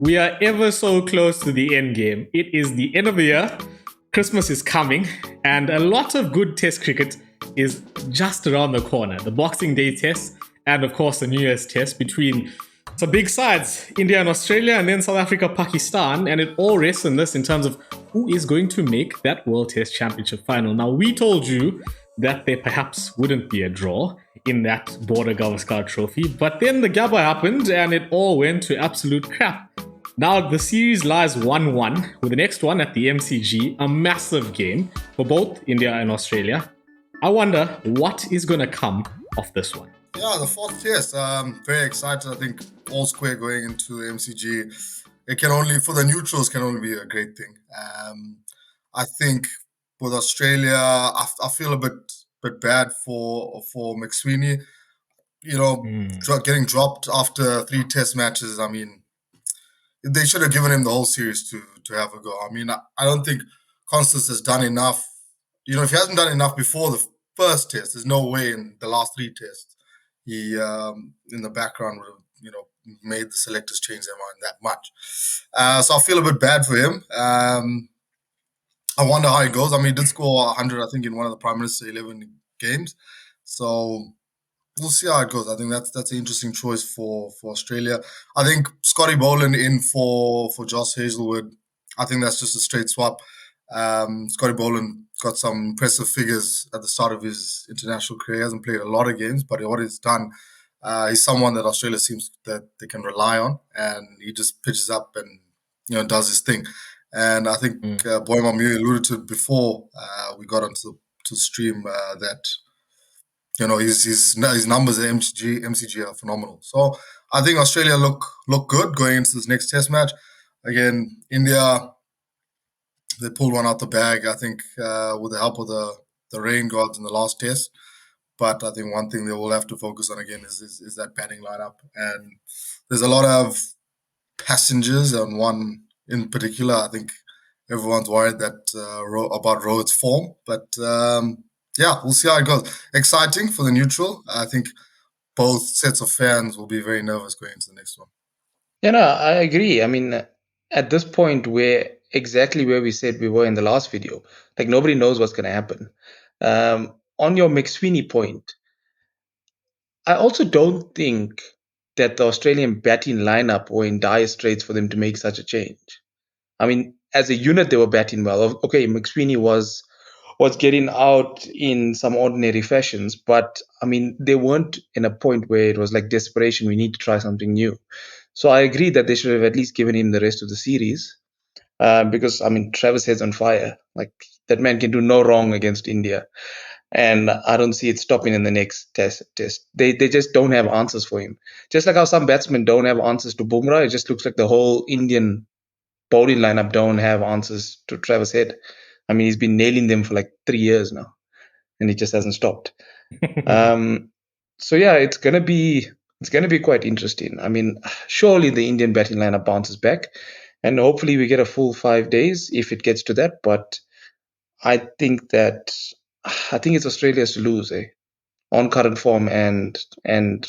We are ever so close to the end game. It is the end of the year, Christmas is coming, and a lot of good test cricket is just around the corner. The Boxing Day test and, of course, the New Year's test between some big sides, India and Australia, and then South Africa, Pakistan, and it all rests on this in terms of who is going to make that World Test Championship final. Now, we told you that there perhaps wouldn't be a draw in that Border-Gavaskar Trophy, but then the Gabba happened and it all went to absolute crap. Now the series lies 1-1 with the next one at the MCG, a massive game for both India and Australia. I wonder what is going to come of this one. Yeah, the fourth test. Very excited. I think all square going into MCG. It can only, for the neutrals, can only be a great thing. I think with Australia, I feel a bit bad for McSweeney. Getting dropped after 3 test matches. I mean, they should have given him the whole series to have a go. I mean, I don't think Constance has done enough. If he hasn't done enough before the first test, there's no way in the last 3 tests he, in the background, would have, made the selectors change their mind that much. So I feel a bit bad for him. I wonder how it goes. I mean, he did score 100, I think, in one of the Prime Minister 11 games. So we'll see how it goes. I think that's an interesting choice for Australia. I think Scotty Boland in for Josh Hazlewood. I think that's just a straight swap. Scotty Boland got some impressive figures at the start of his international career. He hasn't played a lot of games, but what he's done, he's someone that Australia seems that they can rely on, and he just pitches up and does his thing. And I think Boyma Mew alluded to it before we got onto to stream that. His numbers at MCG are phenomenal. So I think Australia look good going into this next test match. Again, India, they pulled one out the bag, I think, with the help of the rain gods in the last test. But I think one thing they will have to focus on again is that batting lineup. And there's a lot of passengers, and one in particular, I think everyone's worried that about Rohit's form. But yeah, we'll see how it goes. Exciting for the neutral. I think both sets of fans will be very nervous going into the next one. Yeah, no, I agree. I mean, at this point, we're exactly where we said we were in the last video. Like, nobody knows what's going to happen. On your McSweeney point, I also don't think that the Australian batting lineup were in dire straits for them to make such a change. I mean, as a unit, they were batting well. Okay, McSweeney was getting out in some ordinary fashions, but I mean, they weren't in a point where it was like desperation, we need to try something new. So I agree that they should have at least given him the rest of the series, because I mean, Travis Head's on fire. Like, that man can do no wrong against India, and I don't see it stopping in the next test. They just don't have answers for him. Just like how some batsmen don't have answers to Bumrah, it just looks like the whole Indian bowling lineup don't have answers to Travis Head. I mean, he's been nailing them for like 3 years now, and he just hasn't stopped. So yeah, it's gonna be quite interesting. I mean, surely the Indian batting lineup bounces back, and hopefully we get a full 5 days if it gets to that. But I think it's Australia's to lose, on current form and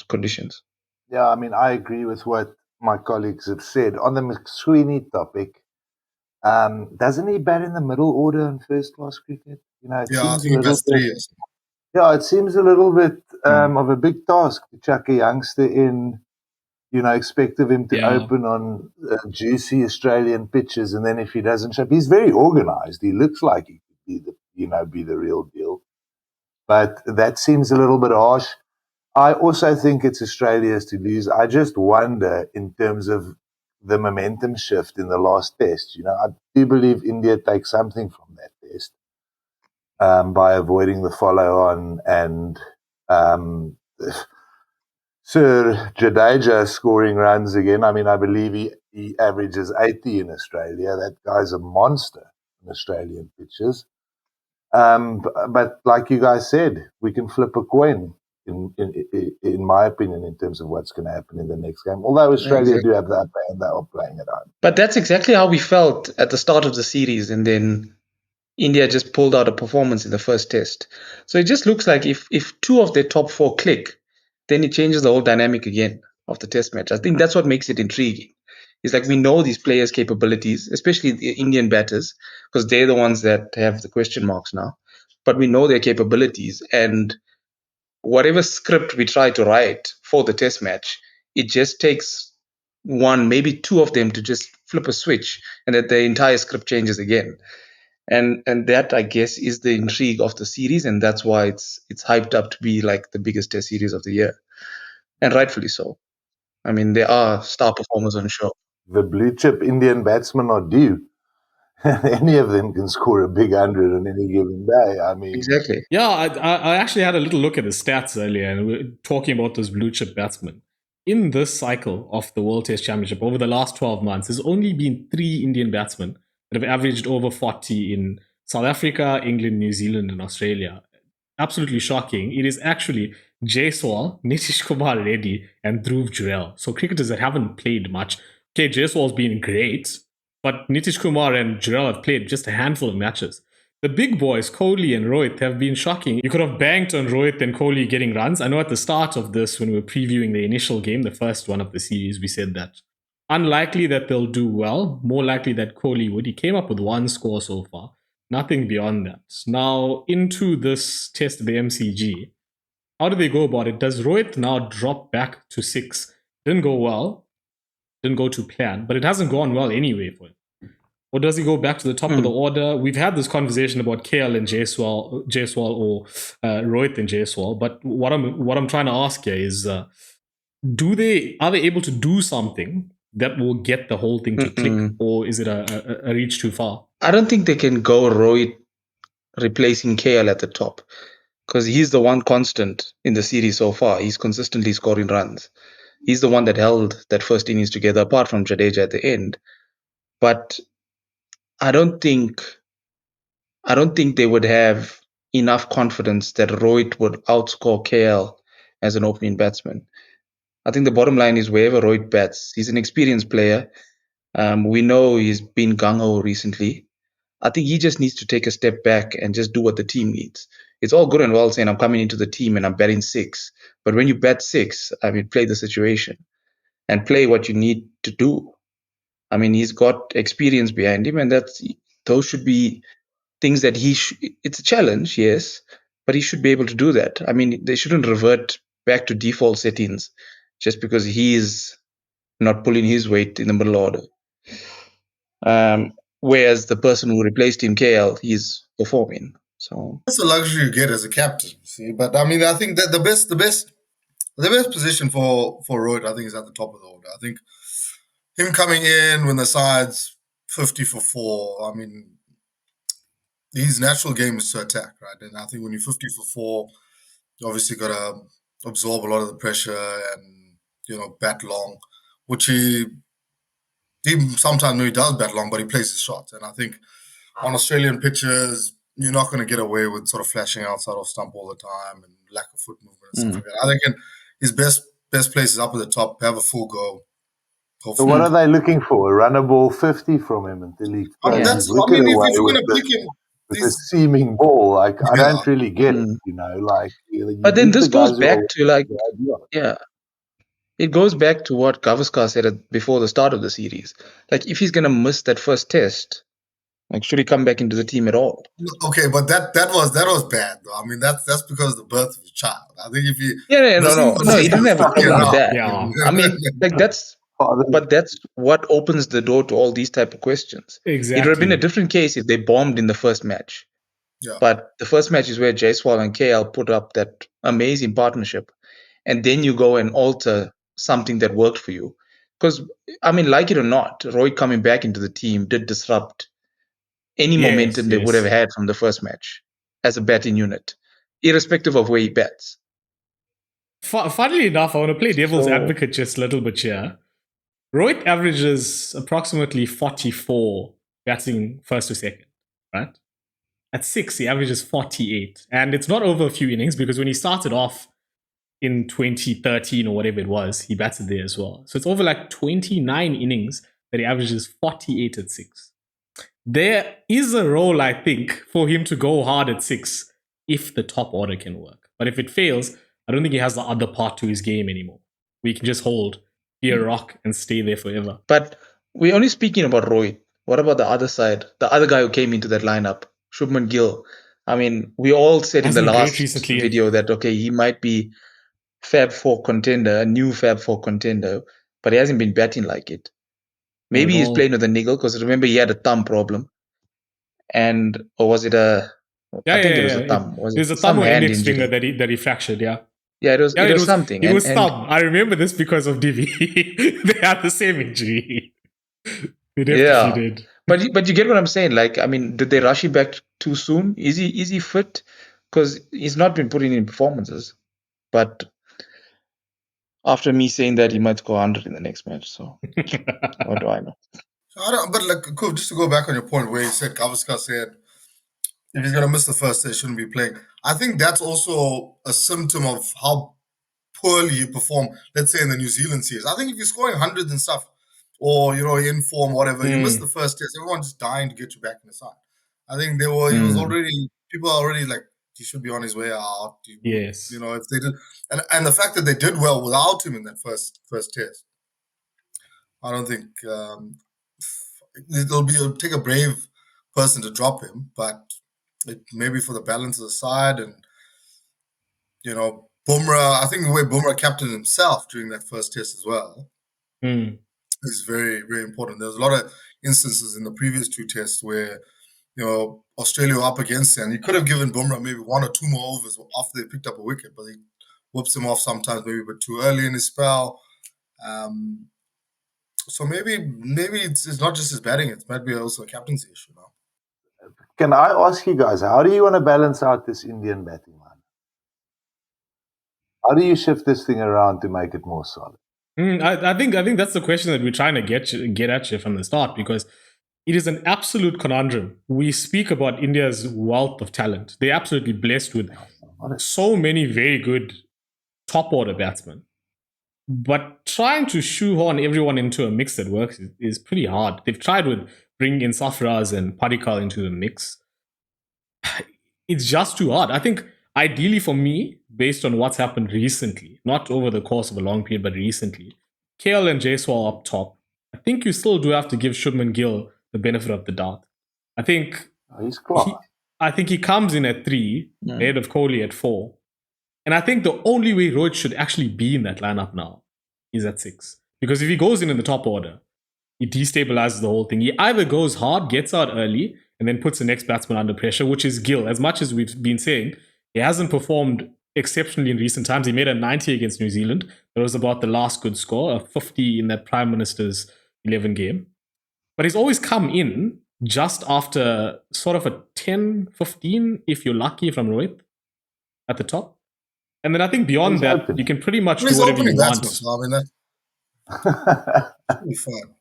conditions. Yeah, I mean, I agree with what my colleagues have said on the McSweeney topic. Doesn't he bat in the middle order in first class cricket? I think he bats 3 years. Yeah, it seems a little bit of a big task to chuck a youngster in. Expect of him to open on juicy Australian pitches, and then if he doesn't show up, he's very organised. He looks like he could be the real deal. But that seems a little bit harsh. I also think it's Australia's to lose. I just wonder in terms of the momentum shift in the last test. I do believe India takes something from that test by avoiding the follow-on and Sir Jadeja scoring runs again. I mean, I believe he averages 80 in Australia. That guy's a monster in Australian pitches. But like you guys said, we can flip a coin. In my opinion, in terms of what's going to happen in the next game. Although Australia do have that and they are playing it on. But that's exactly how we felt at the start of the series, and then India just pulled out a performance in the first test. So it just looks like if 2 of their top 4 click, then it changes the whole dynamic again of the test match. I think that's what makes it intriguing. It's like we know these players' capabilities, especially the Indian batters, because they're the ones that have the question marks now. But we know their capabilities, and whatever script we try to write for the test match, it just takes one, maybe two of them to just flip a switch, and that the entire script changes again. And that, I guess, is the intrigue of the series, and that's why it's hyped up to be like the biggest test series of the year, and rightfully so. I mean, there are star performers on the show. The blue chip Indian batsmen are due. Any of them can score a big 100 on any given day. I mean, Exactly. Yeah, I actually had a little look at the stats earlier, and we were talking about those blue chip batsmen. In this cycle of the World Test Championship, over the last 12 months, there's only been 3 Indian batsmen that have averaged over 40 in South Africa, England, New Zealand, and Australia. Absolutely shocking. It is actually Jaiswal, Nitish Kumar Reddy, and Dhruv Jurel. So cricketers that haven't played much. Okay, Jaiswal's been great, but Nitish Kumar and Jurel have played just a handful of matches. The big boys, Kohli and Rohit, have been shocking. You could have banked on Rohit and Kohli getting runs. I know at the start of this, when we were previewing the initial game, the first one of the series, we said that unlikely that they'll do well, more likely that Kohli would. He came up with 1 score so far, nothing beyond that. Now, into this test of the MCG, how do they go about it? Does Rohit now drop back to 6? Didn't go well, didn't go to plan, but it hasn't gone well anyway for him. Or does he go back to the top of the order? We've had this conversation about KL and Jaiswal or Rohit and Jaiswal. But what I'm trying to ask here is, are they able to do something that will get the whole thing to click, or is it a reach too far? I don't think they can go Rohit replacing KL at the top, because he's the one constant in the series so far. He's consistently scoring runs. He's the one that held that first innings together, apart from Jadeja at the end. But I don't think they would have enough confidence that Rohit would outscore KL as an opening batsman. I think the bottom line is wherever Rohit bats, he's an experienced player. We know he's been gung-ho recently. I think he just needs to take a step back and just do what the team needs. It's all good and well saying I'm coming into the team and I'm batting 6. But when you bat 6, I mean, play the situation and play what you need to do. I mean, he's got experience behind him, and those should be things that it's a challenge, yes, but he should be able to do that. I mean, they shouldn't revert back to default settings just because he's not pulling his weight in the middle order. Whereas the person who replaced him, KL, he's performing. So that's a luxury you get as a captain. See, but I mean, I think that the best position for Rohit, I think, is at the top of the order. I think him coming in when the side's 50 for 4. I mean, his natural game is to attack, right? And I think when you're 50 for 4, you obviously got to absorb a lot of the pressure and, bat long, which he sometimes he does bat long, but he plays his shots. And I think on Australian pitches, you're not going to get away with sort of flashing outside of stump all the time and lack of foot movement and stuff like that. I think his best place is up at the top, have a full go. So what are they looking for? A runner ball 50 from him until he if you're going to pick him, with a seaming ball, like I don't really get it, But then this goes back to it goes back to what Gavaskar said before the start of the series. Like, if he's going to miss that first test, like, should he come back into the team at all? Okay, but that was bad though. I mean, that's because of the birth of his child. I think if he no, he didn't have a problem with that. Yeah. I mean, like that's what opens the door to all these type of questions. Exactly. It would have been a different case if they bombed in the first match. Yeah. But the first match is where Jaiswal and KL put up that amazing partnership, and then you go and alter something that worked for you. Because, I mean, like it or not, Rohit coming back into the team did disrupt any momentum they would have had from the first match as a batting unit, irrespective of where he bats. Funnily enough, I want to play devil's advocate just a little bit here. Rohit averages approximately 44 batting first to second, right? At 6, he averages 48. And it's not over a few innings, because when he started off in 2013 or whatever it was, he batted there as well. So it's over like 29 innings that he averages 48 at 6. There is a role, I think, for him to go hard at 6 if the top order can work. But if it fails, I don't think he has the other part to his game anymore. We can just hold, be a rock, and stay there forever. But we're only speaking about Rohit. What about the other side? The other guy who came into that lineup, Shubman Gill. I mean, we all said in Has the been great last recently. video that, okay, he might be Fab 4 contender, a new Fab 4 contender, but he hasn't been batting like it. Maybe he's playing with a niggle, because remember he had a thumb problem. Or was it a... I think it was a thumb. It was a thumb or index finger that he fractured, yeah. Yeah, it was something. It was thumb. I remember this because of Divi. They had the same injury. They definitely did. But you get what I'm saying? Like, I mean, did they rush him back too soon? Is he fit? Because he's not been putting in performances. But after me saying that, he might score 100 in the next match. So what do I know? But like, cool, just to go back on your point where you said Gavaskar said if he's going to miss the first test, he shouldn't be playing. I think that's also a symptom of how poorly you perform, let's say in the New Zealand series. I think if you're scoring hundreds and stuff, or in form, whatever, you miss the first test, everyone's dying to get you back in the side. I think he was already, people are already like, he should be on his way out. Yes. If they did, and the fact that they did well without him in that first test, I don't think it'll take a brave person to drop him, but maybe for the balance of the side and Bumrah. I think the way Bumrah captained himself during that first test as well is very, very important. There's a lot of instances in the previous two tests where Australia were up against him, and he could have given Bumrah maybe one or two more overs after they picked up a wicket, but he whoops him off sometimes, maybe a bit too early in his spell. So maybe it's not just his batting; it might be also a captaincy issue now. Can I ask you guys, how do you want to balance out this Indian batting line? How do you shift this thing around to make it more solid? I think that's the question that we're trying to get at you from the start, because it is an absolute conundrum. We speak about India's wealth of talent. They're absolutely blessed with so many very good top order batsmen. But trying to shoehorn everyone into a mix that works is pretty hard. They've tried with bringing in Safraz and Padikkal into the mix. It's just too hard. I think ideally for me, based on what's happened recently, not over the course of a long period, but recently, KL and Jaiswal up top, I think you still do have to give Shubman Gill the benefit of the doubt. I think he's class. I think he comes in at 3, ahead of Kohli at 4. And I think the only way Rohit should actually be in that lineup now is at 6. Because if he goes in the top order, he destabilizes the whole thing. He either goes hard, gets out early, and then puts the next batsman under pressure, which is Gill. As much as we've been saying, he hasn't performed exceptionally in recent times. He made a 90 against New Zealand. That was about the last good score, a 50 in that Prime Minister's 11 game. But he's always come in just after sort of a 10, 15, if you're lucky, from Rohit at the top. And then I think beyond that, you can pretty much do whatever you want. So, I mean, that should be fun.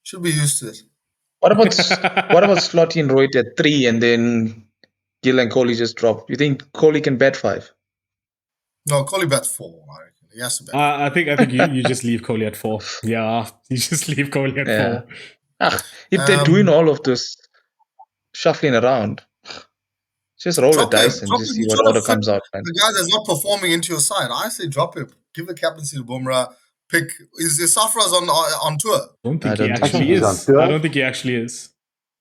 Should be used to it. What about slotting Rohit at 3 and then Gill and Kohli just drop? You think Kohli can bat 5? No, Kohli bats 4. I reckon. He has to bat. I think you just leave Kohli at 4. Yeah, you just leave Kohli at 4. If they're doing all of this shuffling around, just roll the dice and just see what order comes out. Man. The guy that's not performing into your side, I say drop him. Give the captaincy to Bumrah. Is Safraz on tour? I don't think he actually is. I don't think he actually is.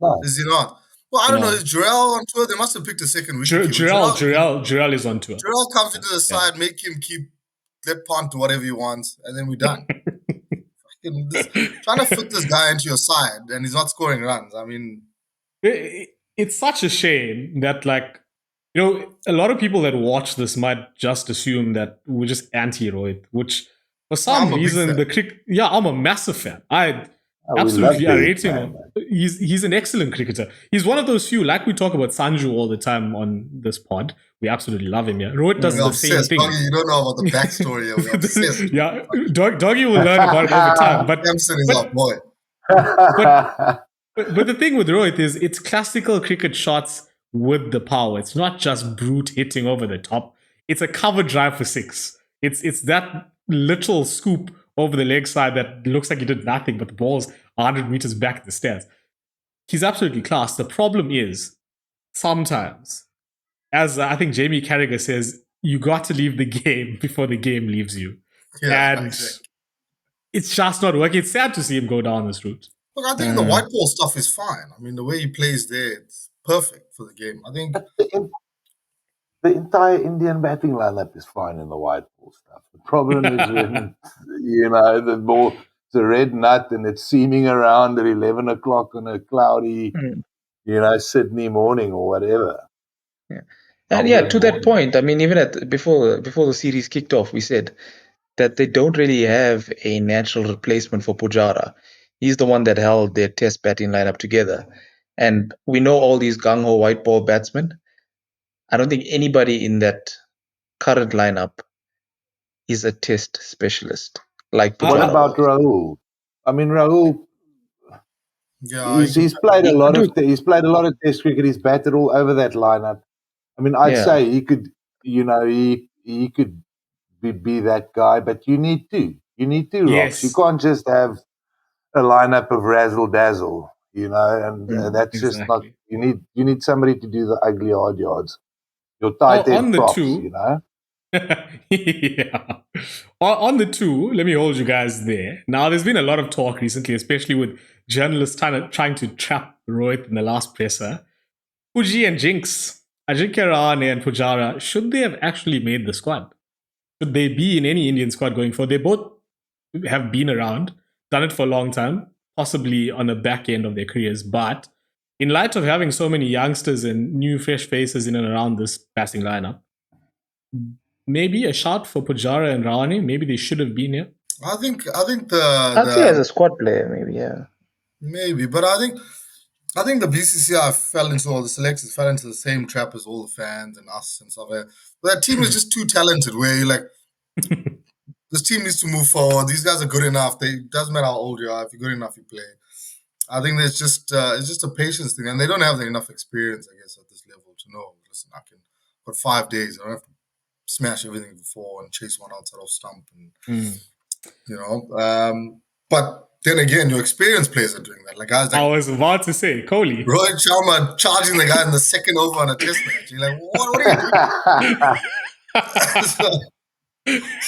No. Is he not? Well, I don't know. Is Jurel on tour? They must have picked a second wicket. Jurel is on tour. Jurel comes into the side, make him let Pont do whatever he wants, and then we're done. Trying to fit this guy into your side, and he's not scoring runs. I mean, it's such a shame that, a lot of people that watch this might just assume that we're just anti-Rohit, which for some reason I'm a massive fan. I rate him. He's an excellent cricketer. He's one of those few, like we talk about Sanju all the time on this pod. We absolutely love him. Yeah, Rohit does the same thing. Doggy, you don't know about the backstory of it. Yeah, Doggy will learn about it over time. But Dempson is our boy. But the thing with Rohit is it's classical cricket shots with the power. It's not just brute hitting over the top. It's a cover drive for 6. It's that little scoop over the leg side that looks like he did nothing, but the ball's 100 meters back at the stairs. He's absolutely class. The problem is, sometimes, as I think Jamie Carragher says, you got to leave the game before the game leaves you. Yeah, and exactly. it's just not working. It's sad to see him go down this route. Look, I think the white ball stuff is fine. I mean, the way he plays there, it's perfect for the game. I think the entire Indian batting lineup is fine in the white ball stuff. The problem is when, the ball, it's a red nut and it's seaming around at 11 o'clock on a cloudy, Sydney morning or whatever. Yeah. And to that point, I mean, even before the series kicked off, we said that they don't really have a natural replacement for Pujara. He's the one that held their test batting lineup together. And we know all these gung-ho white ball batsmen. I don't think anybody in that current lineup is a test specialist like Pujara. What about Rahul? I mean, Rahul, he's played a lot of test cricket. He's batted all over that lineup. I mean, I'd say he could, he could be that guy, but you need two. You need two rocks. You can't just have a lineup of razzle dazzle, and that's just not. You need somebody to do the ugly hard yards. Your tight end props, Yeah. On the two, let me hold you guys there. Now, there's been a lot of talk recently, especially with journalists trying to trap Rohit in the last presser. Puji and Jinx, Ajinkya Rahane and Pujara, should they have actually made the squad? Should they be in any Indian squad going forward? They both have been around, done it for a long time, possibly on the back end of their careers. But in light of having so many youngsters and new fresh faces in and around this passing lineup, maybe a shout for Pujara and Rahane. Maybe they should have been here. I'd say as a squad player, maybe, yeah. Maybe, but I think the BCCI the selectors fell into the same trap as all the fans and us and stuff. That team is just too talented. Where you're like, this team needs to move forward. These guys are good enough. Doesn't matter how old you are. If you're good enough, you play. I think there's just it's just a patience thing, and they don't have enough experience, I guess, at this level to know. Listen, I can got 5 days. I don't have to smash everything before and chase one outside off stump, and But then again, your experienced players are doing that. Like guys, I was about to say, Kohli, Rohit Sharma charging the guy in the second over on a test match. You're like, what are you doing? It's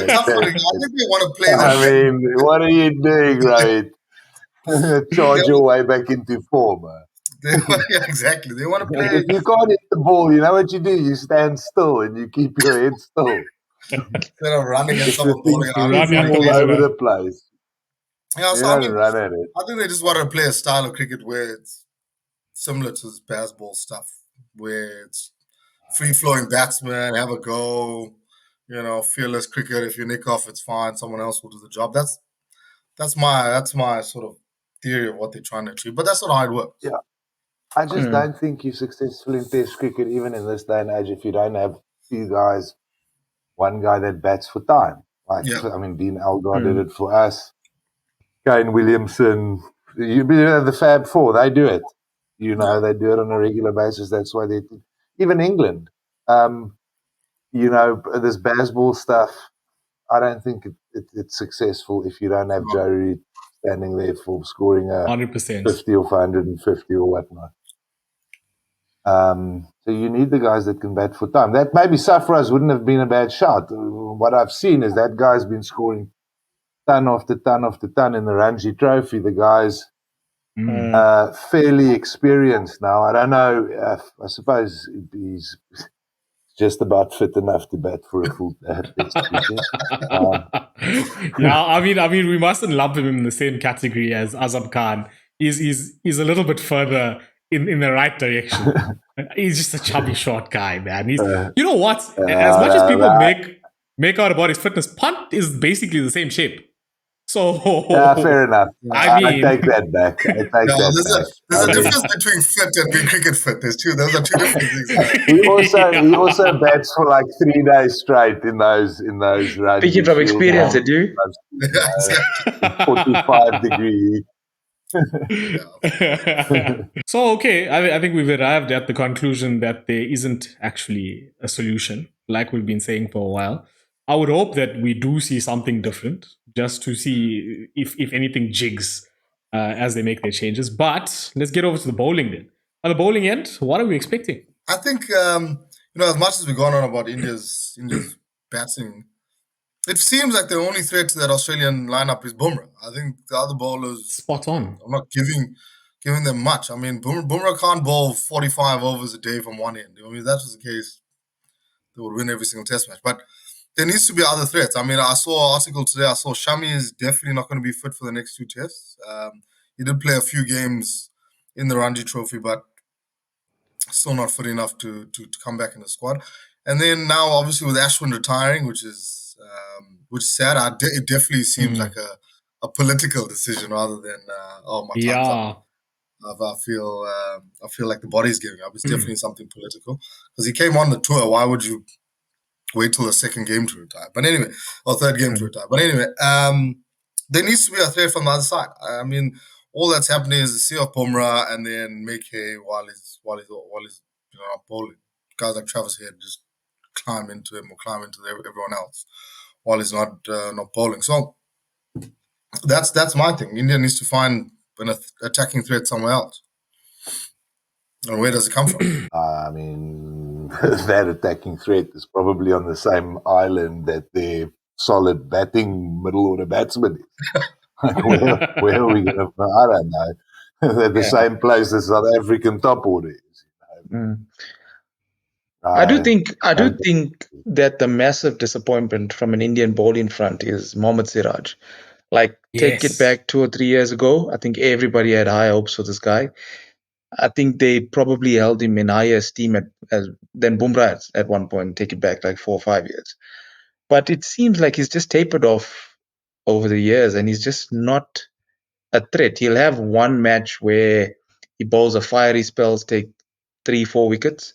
a tough one. I think they want to play that. I mean, what are you doing, Rohit? Charge your way back into form. Exactly. They want to play. If you can't hit the ball, you know what you do? You stand still and you keep your head still. Instead of running and someone bowling all over the place. Yeah, so I think they just want to play a style of cricket where it's similar to this baseball stuff, where it's free-flowing batsmen, have a go, fearless cricket. If you nick off, it's fine. Someone else will do the job. That's my sort of theory of what they're trying to achieve. But that's not how it works. Yeah. I just don't think you're successful in Test cricket, even in this day and age, if you don't have one guy that bats for time. I mean, Dean Elgar did it for us. Kane Williamson, the Fab Four, they do it. They do it on a regular basis. That's why even England, this baseball stuff, I don't think it's successful if you don't have Joe Reed standing there for scoring 100%, 50 or 150 or whatnot. So you need the guys that can bat for time. That maybe Safraz wouldn't have been a bad shot. What I've seen is that guy's been scoring ton after ton after ton in the Ranji Trophy. The guy's fairly experienced now. I don't know. I suppose he's just about fit enough to bat for a full test cricket. Yeah, I mean, we mustn't lump him in the same category as Azam Khan. He's a little bit further in the right direction. He's just a chubby short guy, man. He's you know what? As much as people make out about his fitness, Punt is basically the same shape. So fair enough. I take that back. There's a difference between fit and being cricket fit. Those are two different things. He also bats for like 3 days straight in those runs. Speaking from experience, did you? 45 degree. So I think we've arrived at the conclusion that there isn't actually a solution, like we've been saying for a while. I would hope that we do see something different, just to see if anything jigs as they make their changes. But let's get over to the bowling then. On the bowling end, what are we expecting? I think as much as we've gone on about India's batting, it seems like the only threat to that Australian lineup is Bumrah. I think the other bowlers, Spot on. I'm not giving them much. I mean, Bumrah can't bowl 45 overs a day from one end. I mean, if that was the case, they would win every single test match. But there needs to be other threats. I mean, I saw an article today. I saw Shami is definitely not going to be fit for the next 2 tests. He did play a few games in the Ranji Trophy, but still not fit enough to come back in the squad. And then now, obviously, with Ashwin retiring, which is sad. It definitely seems like a political decision rather than my time's up. I feel like the body's giving up. It's definitely something political because he came on the tour. Why would you wait till the second game to retire? But anyway, or third game to retire. But anyway, there needs to be a threat from the other side. I mean, all that's happening is the sea of Bumrah and then make hay while he's not bowling. Guys like Travis Head just climb into him or climb into everyone else while he's not bowling. So that's my thing. India needs to find an attacking threat somewhere else. And where does it come from? I mean, that attacking threat is probably on the same island that their solid batting middle order batsman is. where are we going to? I don't know. They're the same place as South African top order is. I do think that the massive disappointment from an Indian bowling front is Mohammad Siraj. Like, take it back 2 or 3 years ago, I think everybody had high hopes for this guy. I think they probably held him in higher esteem than Bumrah at one point. Take it back like 4 or 5 years. But it seems like he's just tapered off over the years, and he's just not a threat. He'll have one match where he bowls a fiery spells, take 3-4 wickets,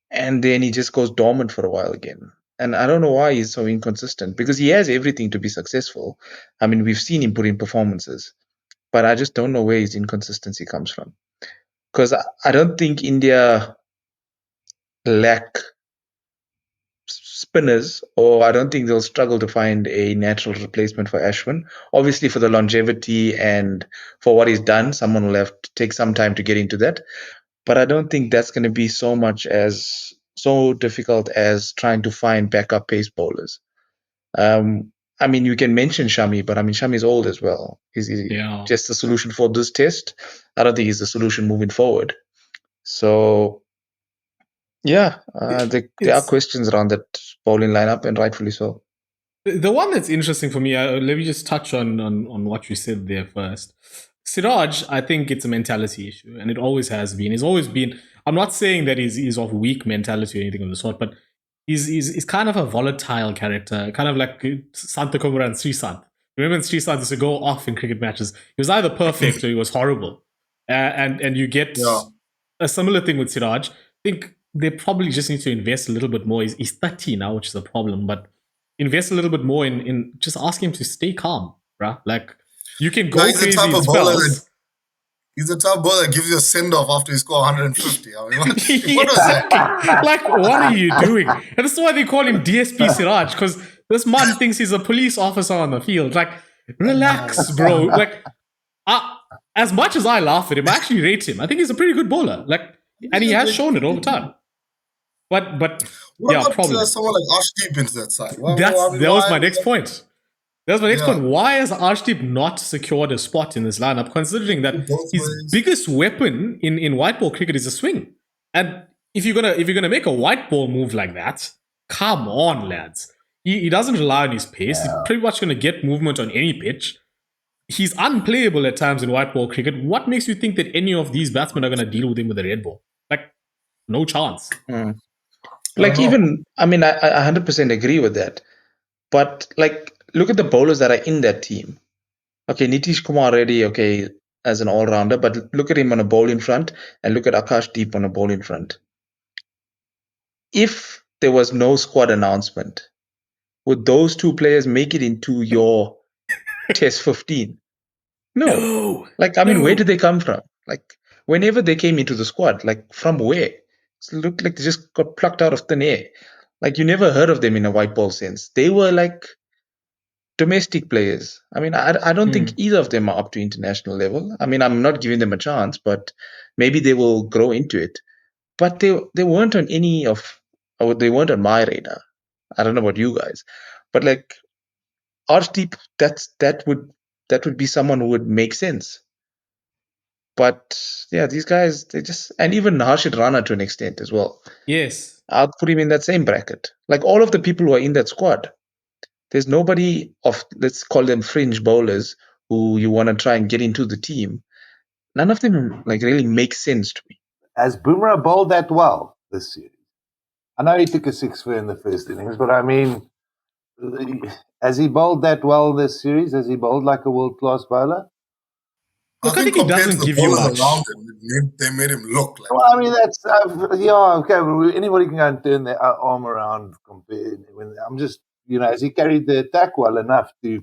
and then he just goes dormant for a while again. And I don't know why he's so inconsistent, because he has everything to be successful. I mean, we've seen him put in performances, but I just don't know where his inconsistency comes from. Because I don't think India lack spinners, or I don't think they'll struggle to find a natural replacement for Ashwin. Obviously, for the longevity and for what he's done, someone will have to take some time to get into that. But I don't think that's going to be so difficult as trying to find backup pace bowlers. I mean, you can mention Shami, but I mean, Shami's old as well. Is he just the solution for this test? I don't think he's the solution moving forward. So, there are questions around that bowling lineup, and rightfully so. The one that's interesting for me, let me just touch on what you said there first. Siraj, I think it's a mentality issue, and it always has been. He's always been. I'm not saying that he's of weak mentality or anything of the sort, but he's kind of a volatile character, kind of like Santakumara and Srisant. Remember when Srisant used to go off in cricket matches? He was either perfect or he was horrible. And you get a similar thing with Siraj. I think they probably just need to invest a little bit more. He's 30 now, which is a problem, but invest a little bit more in just ask him to stay calm, bruh. Like, you can go crazy in spells. He's the type of bowler that gives you a send-off after you score 150. I mean, what was that? Like, what are you doing? And that's why they call him DSP Siraj, because this man thinks he's a police officer on the field. Like, relax, bro. Like, as much as I laugh at him, I actually rate him. I think he's a pretty good bowler. Like, and he has shown it over time. But what probably someone like Arshdeep into that side. That was my next point. That's my next point. Why has Arshdeep not secured a spot in this lineup, considering that his biggest weapon in white ball cricket is a swing? And if you're gonna make a white ball move like that, come on, lads. He doesn't rely on his pace. He's pretty much gonna get movement on any pitch. He's unplayable at times in white ball cricket. What makes you think that any of these batsmen are gonna deal with him with a red ball? Like, no chance. Like, even, I mean, I 100% agree with that. But, like, look at the bowlers that are in that team. Okay, Nitish Kumar Reddy, as an all-rounder, but look at him on a bowling front and look at Akashdeep on a bowling front. If there was no squad announcement, would those two players make it into your Test 15? No. Like, I mean, where did they come from? Like, whenever they came into the squad, like, from where? It looked like they just got plucked out of thin air. Like, you never heard of them in a white ball sense. They were like domestic players. I mean, I don't think either of them are up to international level. I mean, I'm not giving them a chance, but maybe they will grow into it. but they weren't on any of, or they weren't on my radar. I don't know about you guys, but like Arshdeep, that would be someone who would make sense. But yeah, these guys, they just, and even Harshit Rana to an extent as well. Yes. I'll put him in that same bracket. Like all of the people who are in that squad, there's nobody of, let's call them fringe bowlers, who you want to try and get into the team. None of them like really make sense to me. Has Bumrah bowled that well this series? I know he took a 6 for in the first innings, but I mean, has he bowled that well this series? Has he bowled like a world-class bowler? Look, I think think he compared doesn't to the give you bowlers much. around him, they made him look like. Well, I mean, that's yeah, okay. Well, anybody can go and turn their arm around. I'm just, has he carried the attack well enough to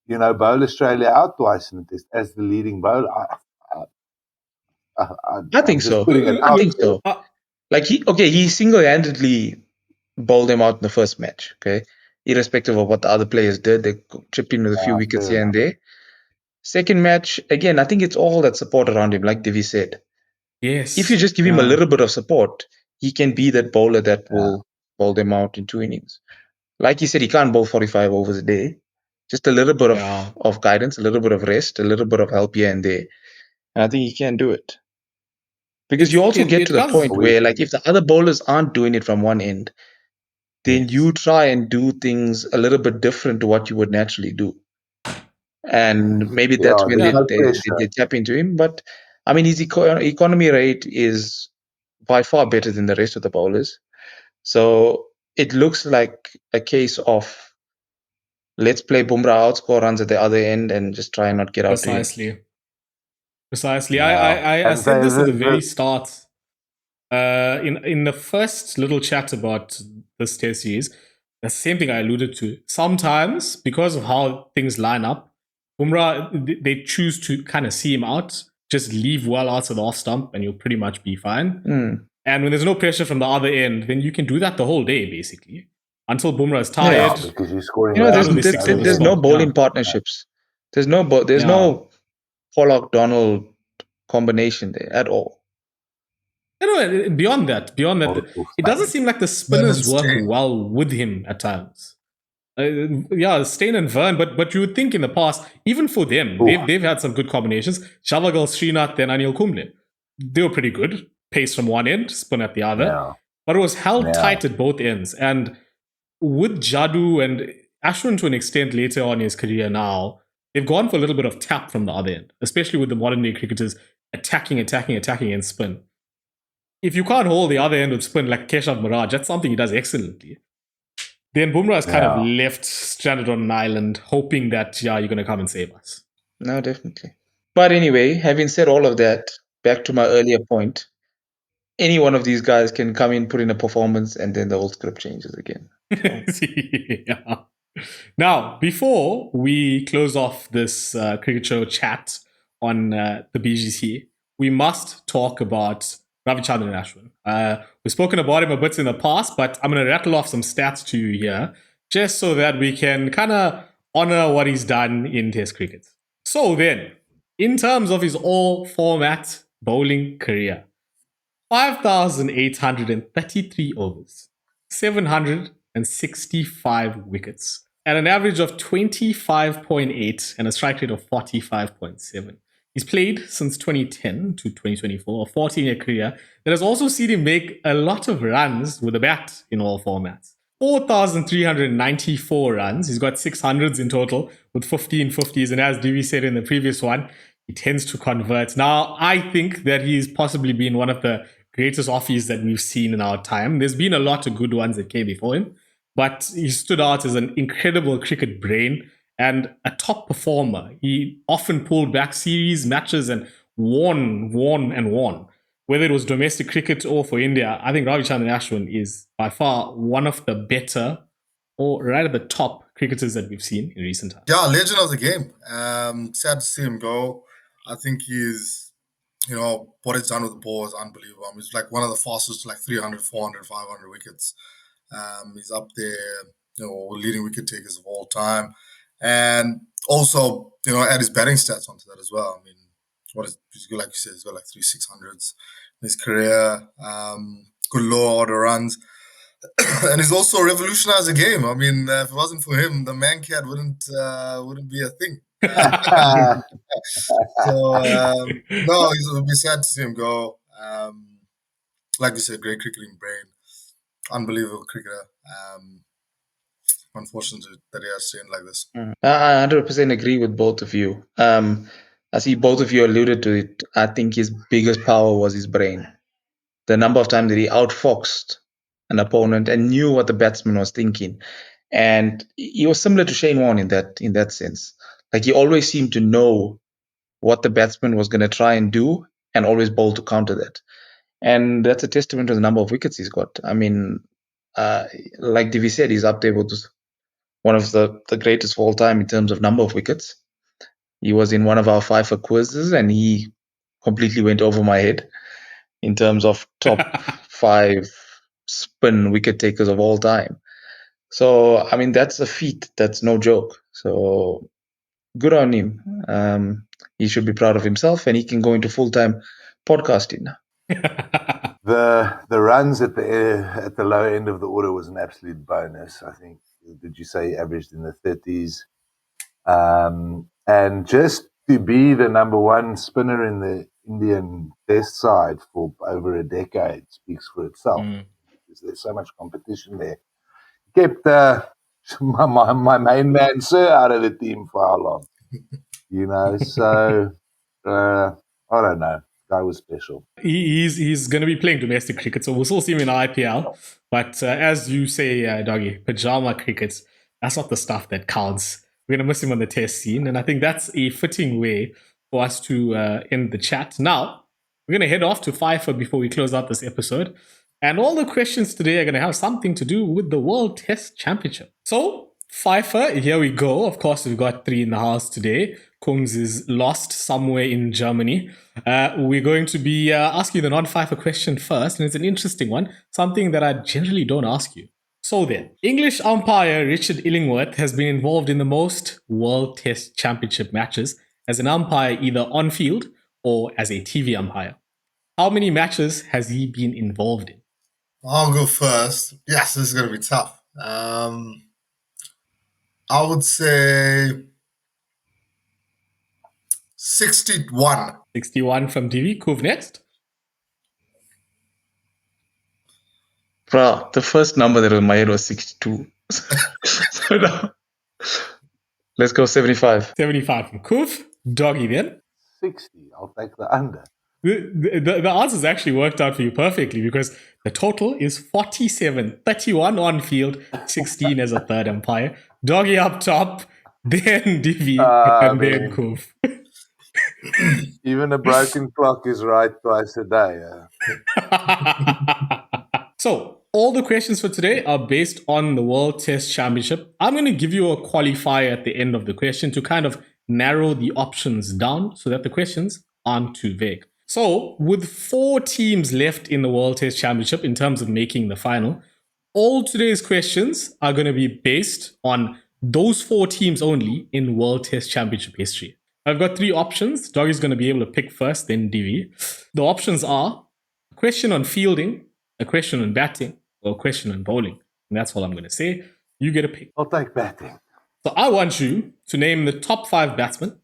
bowl Australia out twice in the test as the leading bowler? I think I'm just so. putting it I out think there. so. Like he single-handedly bowled them out in the first match. Okay, irrespective of what the other players did, they chipped in with a few wickets here and there. Second match, again, I think it's all that support around him, like Divi said. Yes. If you just give him a little bit of support, he can be that bowler that will bowl them out in 2 innings. Like he said, he can't bowl 45 overs a day. Just a little bit of guidance, a little bit of rest, a little bit of help here and there. And I think he can do it. Because you also get to the point where, like, if the other bowlers aren't doing it from one end, then you try and do things a little bit different to what you would naturally do. And maybe that's when they tap into him. But, I mean, his economy rate is by far better than the rest of the bowlers. So it looks like a case of let's play Bumrah out, score runs at the other end, and just try and not get out to him. Precisely. I said this at the very start. In the first little chat about this test series, the same thing I alluded to. Sometimes, because of how things line up, Bumrah, they choose to kind of see him out, just leave well out of the off stump, and you'll pretty much be fine. And when there's no pressure from the other end, then you can do that the whole day, basically. Until Bumrah is tired. Yeah, because you're scoring. There's no bowling partnerships. There's no Pollock Donald combination there at all. Beyond that, it doesn't seem like the spinners work well with him at times. Steyn and Vern, but you would think in the past, even for them, they've had some good combinations. Shavagal, Srinath, then Anil Kumble. They were pretty good. Pace from one end, spin at the other. Yeah. But it was held tight at both ends. And with Jadu and Ashwin to an extent later on in his career now, they've gone for a little bit of tap from the other end, especially with the modern day cricketers attacking and spin. If you can't hold the other end with spin like Keshav Miraj, that's something he does excellently. Then Bumrah is kind of left stranded on an island, hoping that, you're going to come and save us. No, definitely. But anyway, having said all of that, back to my earlier point, any one of these guys can come in, put in a performance, and then the whole script changes again. Yeah. Now, before we close off this cricket show chat on the BGT, we must talk about Ravichandran Ashwin. We've spoken about him a bit in the past, but I'm going to rattle off some stats to you here, just so that we can kind of honor what he's done in Test cricket. So then, in terms of his all-format bowling career, 5,833 overs, 765 wickets, at an average of 25.8 and a strike rate of 45.7. He's played since 2010 to 2024, a 14-year career that has also seen him make a lot of runs with a bat in all formats. 4,394 runs. He's got 600s in total with 15 50s. And as Divi said in the previous one, he tends to convert. Now, I think that he's possibly been one of the greatest offies that we've seen in our time. There's been a lot of good ones that came before him, but he stood out as an incredible cricket brain and a top performer. He often pulled back series, matches, and won. Whether it was domestic cricket or for India, I think Ravichandran Ashwin is by far one of the better or right at the top cricketers that we've seen in recent times. Yeah, legend of the game. Sad to see him go. I think he's, what he's done with the ball is unbelievable. He's like one of the fastest, like 300, 400, 500 wickets. He's up there, leading wicket takers of all time. And also, add his batting stats onto that as well. I mean, like you said, he's got like 3 600s his career. Good low order runs. And he's also revolutionized the game. I mean, if it wasn't for him, the man cat wouldn't be a thing. So no, it would be sad to see him go. Like you said, great cricketing brain, unbelievable cricketer. Unfortunate that he has to end like this. I 100% agree with both of you. I see both of you alluded to it. I think his biggest power was his brain. The number of times that he outfoxed an opponent and knew what the batsman was thinking. And he was similar to Shane Warne in that sense. Like he always seemed to know what the batsman was going to try and do and always bowl to counter that. And that's a testament to the number of wickets he's got. I mean, like Divi said, he's up there with one of the greatest of all time in terms of number of wickets. He was in one of our FIFER quizzes and he completely went over my head in terms of top 5 spin wicket takers of all time. So, I mean, that's a feat. That's no joke. So, good on him. He should be proud of himself and he can go into full-time podcasting now. The runs at the lower end of the order was an absolute bonus. I think, did you say he averaged in the 30s? And just to be the number one spinner in the Indian Test side for over a decade speaks for itself. Because there's so much competition there. Kept my main man Sir out of the team for how long? You know, so I don't know. Guy was special. He's going to be playing domestic cricket, so we'll still see him in IPL. But as you say, Doggy, pajama cricket, that's not the stuff that counts. We're going to miss him on the test scene, and I think that's a fitting way for us to end the chat. Now, we're going to head off to FIFER before we close out this episode. And all the questions today are going to have something to do with the World Test Championship. So, FIFER, here we go. Of course, we've got 3 in the house today. Kungs is lost somewhere in Germany. We're going to be asking the non-FIFER question first, and it's an interesting one, something that I generally don't ask you. So then, English umpire Richard Illingworth has been involved in the most World Test Championship matches as an umpire either on field or as a TV umpire. How many matches has he been involved in? I'll go first. Yes, this is going to be tough. I would say 61. 61 from TV. Kuv next. Bro, the first number that was in my head was 62. So now, let's go 75. 75 from Kuv. Doggy then. 60. I'll take the under. The answers actually worked out for you perfectly because the total is 47. 31 on field, 16 as a third umpire. Doggy up top, then Divi, and then Kuv. Even a broken clock is right twice a day. So, all the questions for today are based on the World Test Championship. I'm going to give you a qualifier at the end of the question to kind of narrow the options down so that the questions aren't too vague. So, with 4 teams left in the World Test Championship in terms of making the final, all today's questions are going to be based on those 4 teams only in World Test Championship history. I've got 3 options. Doggy's going to be able to pick first, then Divi. The options are a question on fielding, a question on batting, or a question on bowling. And that's all I'm going to say. You get a pick. I'll take batting. So I want you to name the top 5 batsmen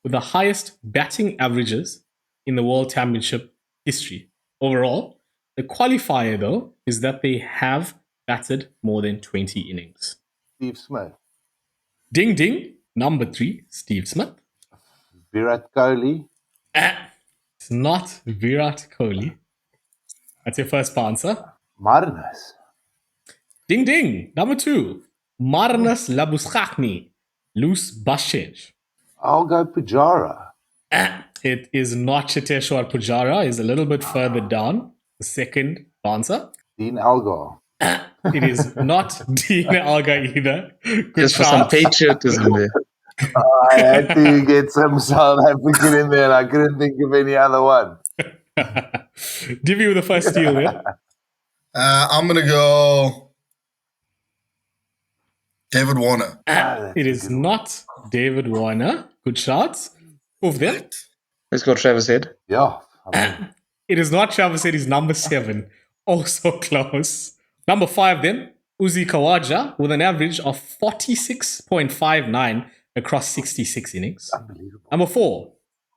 with the highest batting averages in the World Championship history. Overall, the qualifier, though, is that they have batted more than 20 innings. Steve Smith. Ding ding. Number 3, Steve Smith. Virat Kohli. It's not Virat Kohli. That's your first answer. Marnus. Ding ding. Number 2, Marnus Labuschagne. Loose Bashej. I'll go Pujara. It is not Cheteshwar Pujara. It's a little bit further down. The second answer. Dean Algar. It is not Dean Algar either. Good Just for some chance. patriotism there. I had to get some South African in there and I couldn't think of any other one. Divi with the first steal there. I'm going to go David Warner. It is not David Warner. Good shots. Move there. Let's go Travis Head. Yeah. I mean, It is not Travis Head, he's number 7. Oh, so close. Number 5 then, Uzi Khawaja with an average of 46.59 across 66 innings. Unbelievable. Number 4,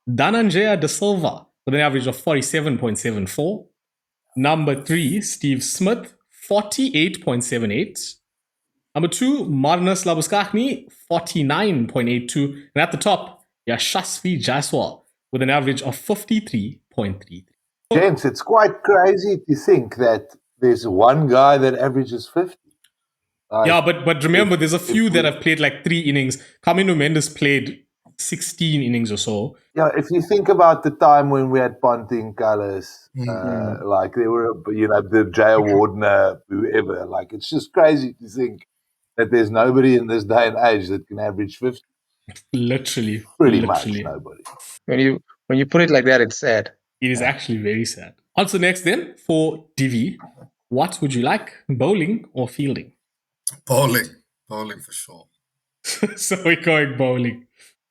Dhananjaya De Silva with an average of 47.74. Number 3, Steve Smith, 48.78. Number 2, Marnus Labuschagne, 49.82. And at the top, Yashasvi Jaiswal with an average of 53.33. Gents, it's quite crazy to think that there's one guy that averages 50. Yeah, but remember, there's a few that have played like 3 innings. Camino Mendes played 16 innings or so. Yeah, if you think about the time when we had Ponting, Callis, like there were, the Jay Wardner, whoever, like it's just crazy to think that there's nobody in this day and age that can average 50. Literally. Pretty much nobody. When you put it like that, it's sad. It is actually very sad. On to next then, for Divi. What would you like, bowling or fielding? Bowling for sure. So we're going bowling.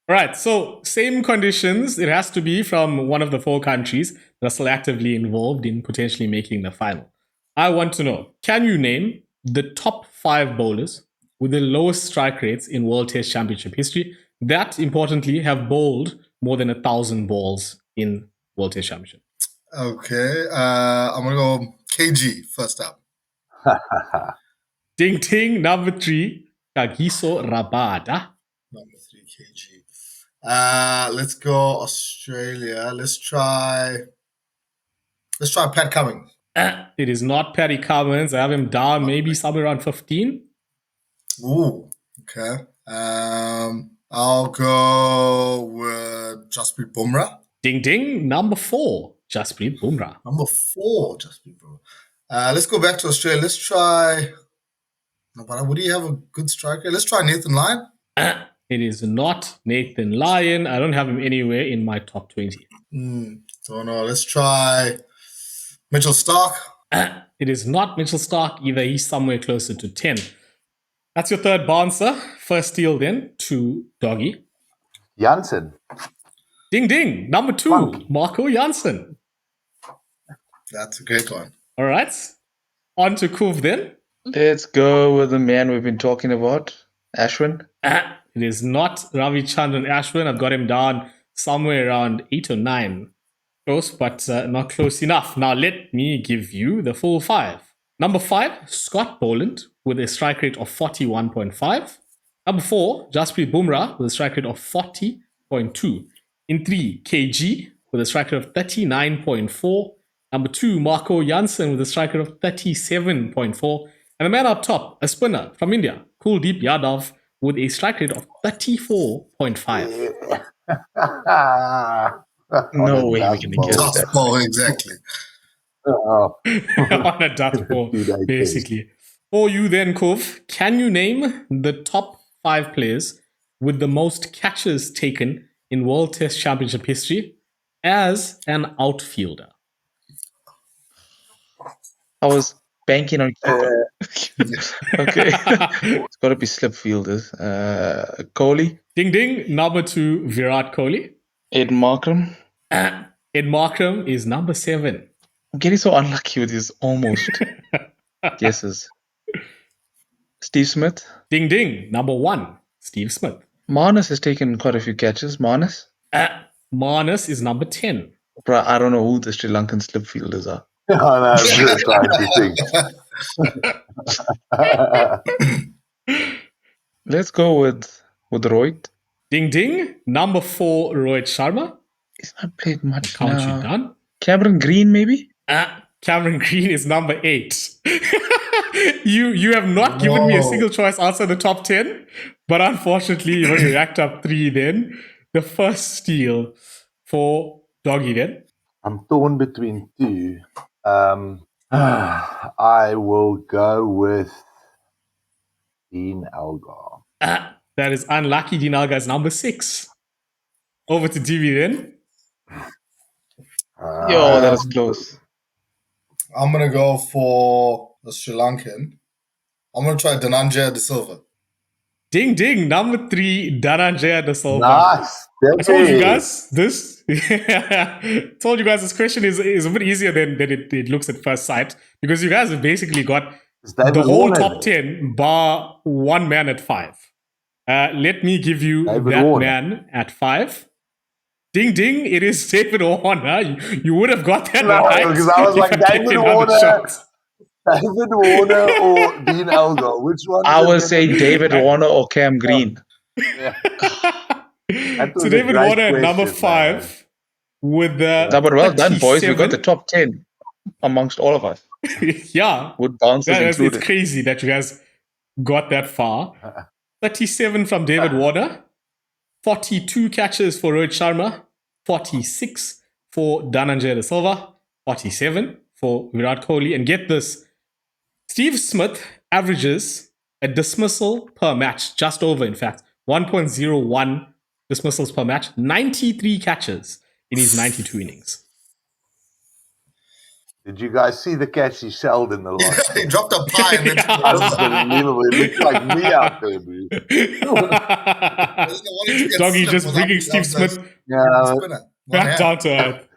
All right, so same conditions. It has to be from one of the 4 countries that are still actively involved in potentially making the final. I want to know, can you name the top 5 bowlers with the lowest strike rates in World Test Championship history that, importantly, have bowled more than 1,000 balls in World Test Championship? Okay, I'm going to go KG first up. Ding ding, number 3, Kagiso Rabada. Number 3, KG. Let's go Australia. Let's try Pat Cummins. It is not Paddy Cummins. I have him down maybe somewhere around 15. Ooh, okay. I'll go with Jasprit Bumrah. Ding ding, number 4, Jasprit Bumrah. Number 4, Jasprit Bumrah. Let's go back to Australia. Let's try. No, but would he have a good striker? Let's try Nathan Lyon. It is not Nathan Lyon. I don't have him anywhere in my top 20. Don't know. Let's try Mitchell Starc. It is not Mitchell Starc either. He's somewhere closer to 10. That's your third bouncer. First steal then to Doggy. Janssen. Ding ding. Number 2, Marco Janssen. That's a great one. All right. On to Kuv then. Let's go with the man we've been talking about, Ashwin. It is not Ravichandran Ashwin. I've got him down somewhere around 8 or 9. Close, but not close enough. Now let me give you the full 5. Number 5, Scott Boland with a strike rate of 41.5. Number 4, Jasprit Bumrah with a strike rate of 40.2. In 3, KG with a strike rate of 39.4. Number 2, Marco Janssen with a strike rate of 37.4. And the man up top, a spinner from India, Kuldeep Yadav, with a strike rate of 34.5. No way we can guess that. Oh, exactly. On a dot ball, basically. For you then, Kov, can you name the top 5 players with the most catches taken in World Test Championship history as an outfielder? I was banking on keeper. Okay. It's got to be slip fielders. Kohli. Ding ding, number 2, Virat Kohli. Ed Markram. Ed Markram is number 7. I'm getting so unlucky with these almost guesses. Steve Smith. Ding ding, number 1, Steve Smith. Marnus has taken quite a few catches. Marnus Marnus is number 10. Bro, I don't know who the Sri Lankan slip fielders are. I know, I'm just trying to think. Let's go with Rohit. Ding ding, number 4, Rohit Sharma. He's not played much Count now. you done. Cameron Green, maybe? Cameron Green is number 8. You have not given me a single choice outside the top 10, but unfortunately, you only racked up 3 then. The first steal for Doggy then. I'm torn between 2. I will go with Dean Elgar. That is unlucky. Dean Elgar is number 6. Over to DV then. Yo, that was close. I'm going to go for the Sri Lankan. I'm going to try Dhananjaya De Silva. Ding ding, number 3, Dhananjaya De Silva. Nice. I told you guys this. Told you guys this question is a bit easier than it looks at first sight, because you guys have basically got the whole top 10 bar one man at 5. Let me give you David that Warner. man at 5. Ding ding, it is David Warner. You would have got that No, right. because I was like, if I'd David taken other Warner. shots. David Warner or Dean Elgar? Which one? I would say David Warner or Cam Green. Yeah. So David Warner at number 5 with the No, but well done, boys. We 37. got the top 10 amongst all of us. Yeah. With bounces included. It's crazy that you guys got that far. 37 from David Warner. 42 catches for Rohit Sharma. 46 for Dhananjaya De Silva. 47 for Virat Kohli. And get this, Steve Smith averages a dismissal per match, just over, in fact, 1.01 dismissals per match, 93 catches in his 92 innings. Did you guys see the catch he shelled in the last? He dropped a pie and then Unbelievable. It looked like me out there, dude. Doggy just bringing Steve Smith back down to earth.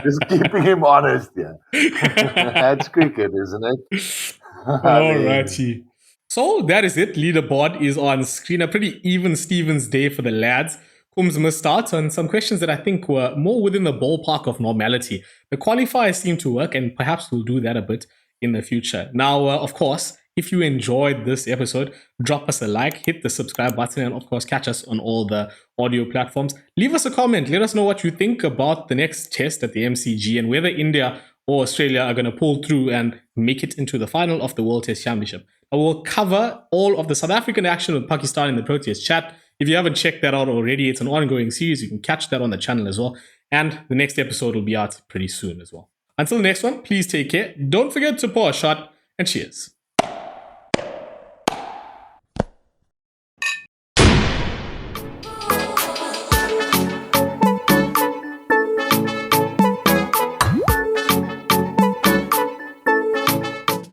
Just keeping him honest, yeah. That's cricket, isn't it? Alrighty. So that is it. Leaderboard is on screen. A pretty even Stevens day for the lads. Coombs missed starts on some questions that I think were more within the ballpark of normality. The qualifiers seem to work, and perhaps we'll do that a bit in the future. Now, of course, if you enjoyed this episode, drop us a like, hit the subscribe button, and of course, catch us on all the audio platforms. Leave us a comment. Let us know what you think about the next test at the MCG and whether India or Australia are going to pull through and make it into the final of the World Test Championship. I will cover all of the South African action with Pakistan in the Proteas chat. If you haven't checked that out already, it's an ongoing series. You can catch that on the channel as well. And the next episode will be out pretty soon as well. Until the next one, please take care. Don't forget to pour a shot and cheers.